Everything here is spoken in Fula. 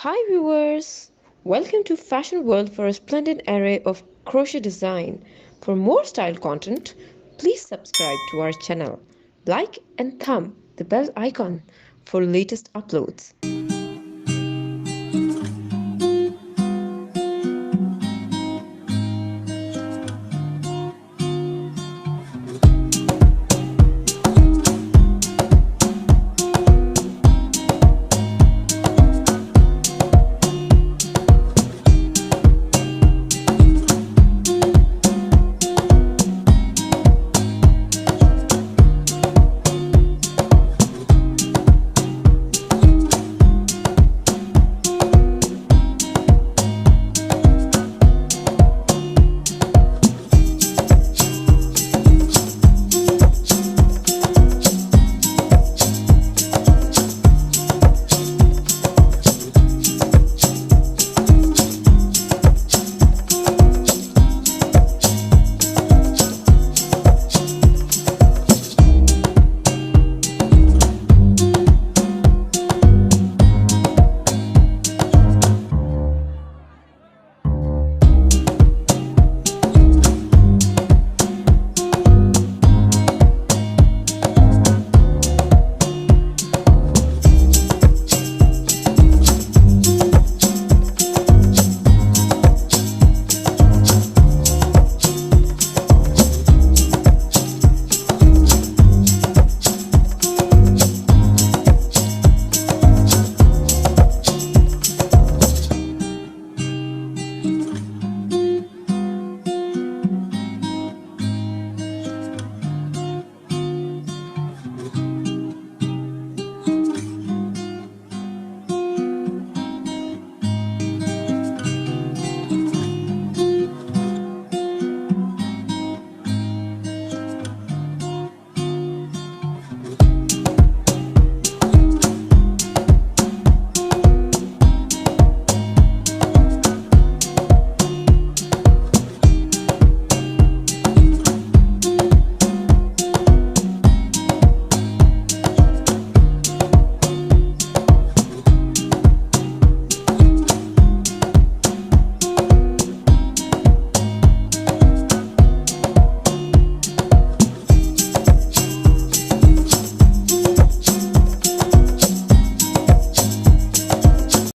Hi viewers! Welcome to Fashion World for a splendid array of crochet design. For more style content, please subscribe to our channel. Like and thumb the bell icon for latest uploads.